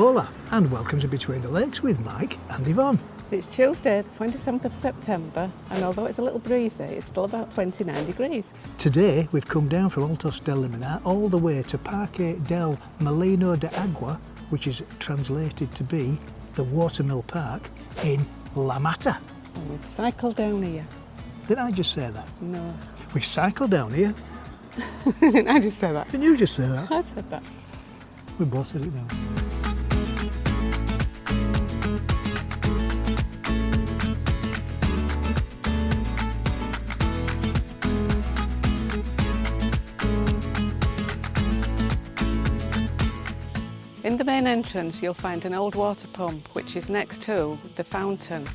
Hola and welcome to Between the Lakes with Mike and Yvonne. It's Tuesday, the 27th of September, and although it's a little breezy, it's still about 29 degrees. Today we've come down from Altos del Liminar all the way to Parque del Molino de Agua, which is translated to be the Watermill Park in La Mata. And we've cycled down here. Did I just say that? No. We've cycled down here. Didn't I just say that? Didn't you just say that? I said that. We both said it now. In the main entrance you'll find an old water pump which is next to the fountain.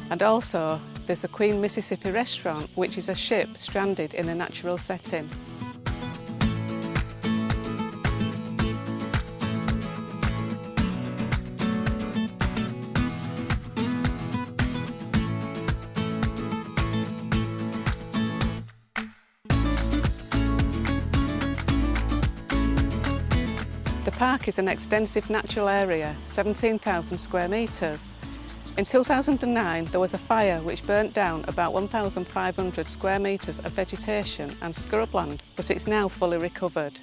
And also there's the Queen Mississippi restaurant, which is a ship stranded in a natural setting. The park is an extensive natural area, 17,000 square metres. In 2009 there was a fire which burnt down about 1,500 square metres of vegetation and scrubland, but it's now fully recovered.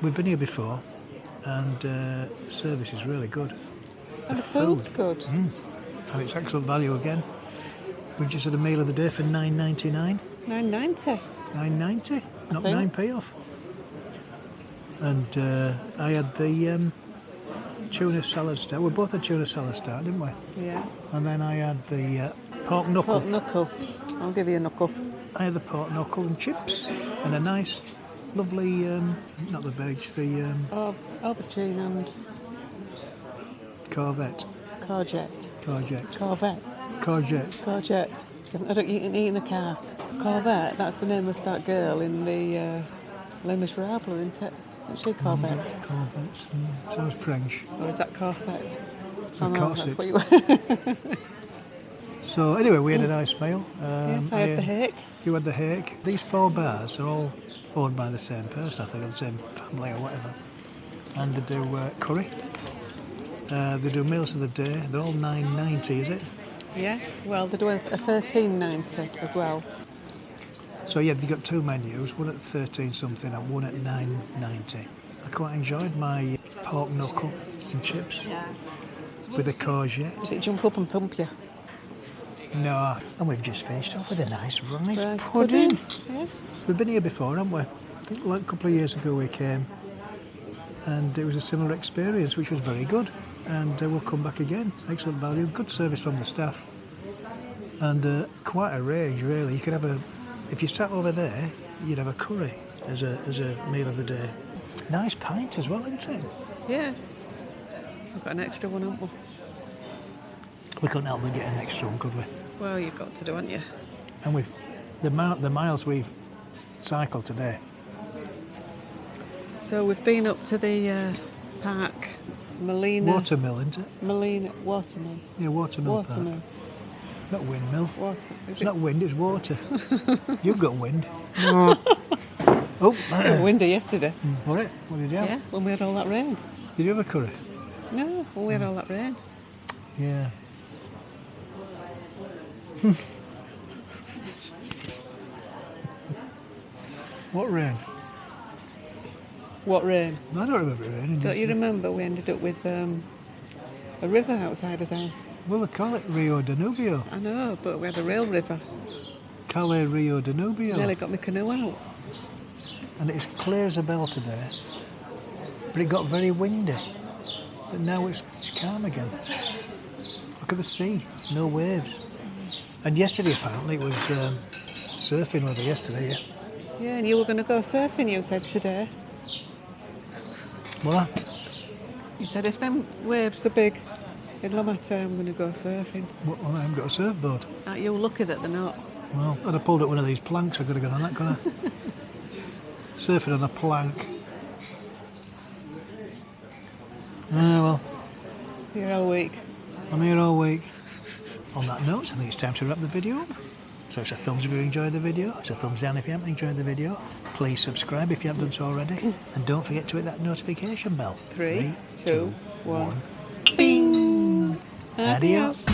we've been here before, and service is really good. And the food's good. And it's excellent value again. We've just had a meal of the day for $9.99. $9.90. $9.90, not think. 9p off. And I had the tuna salad start. We both had tuna salad start, didn't we? Yeah. And then I had the pork knuckle. Pork knuckle. I'll give you a knuckle. I had the pork knuckle and chips and a nice, lovely, not the veg, the Aubergine and Corvette. courgette. Courgette. Corvette. Courgette. Courgette. I don't eat in a car. Corvette, that's the name of that girl in the Les Miserables, isn't it? Isn't she Corvette? Corvette. Sounds French. Or is that corset? A No, corset. that's what you So anyway, we had a nice meal. Yes, I had the hake. You had the hake. These 4 bars are all owned by the same person, I think, or the same family or whatever. And they do curry. They do meals of the day. They're all $9.90, is it? Yeah, well, they're doing a $13.90 as well. So yeah, they've got 2 menus, one at 13 something and one at $9.90. I quite enjoyed my pork knuckle and chips with a courgette. Did it jump up and thump you? No, and we've just finished off with a nice rice Rice pudding. Yeah. We've been here before, haven't we? I think like a couple of years ago we came, and it was a similar experience, which was very good. And we'll come back again. Excellent value, good service from the staff, and quite a range really. You could have if you sat over there, you'd have a curry as a meal of the day. Nice pint as well, isn't it? Yeah. I've got an extra one, haven't we? We couldn't help but get an extra one, could we? Well, you've got to do, haven't you? And we've the miles we've cycled today. So we've been up to the park, Molino. Watermill, isn't it? Watermill. Yeah, Watermill Park. Watermill. Not windmill. Water. It's not wind, it's water. You've got wind. Oh, It was windy yesterday. All right. What did you have? Yeah, when we had all that rain. Did you have a curry? No, when we had all that rain. Yeah. What rain? What rain? I don't remember it raining. Don't you remember we ended up with a river outside his house? Well, they call it Rio Danubio. I know, but we had a real river. Calais Rio Danubio. Nearly got my canoe out. And it's clear as a bell today. But it got very windy. But now it's calm again. Look at the sea, no waves. And yesterday apparently it was surfing weather yesterday, yeah. Yeah, and you were going to go surfing, you said today. Well, You said if them waves are big, it don't matter, I'm going to go surfing. I haven't got a surfboard. Aren't you lucky that they're not? Well, I'd have pulled up one of these planks, I could have gone on that, couldn't I? Surfing on a plank. Well, You're all week. I'm here all week. On that note, I think it's time to wrap the video up. So it's a thumbs up if you enjoyed the video, it's a thumbs down if you haven't enjoyed the video. Please subscribe if you haven't done so already. And don't forget to hit that notification bell. 3, 2, 1. Bing! Adios.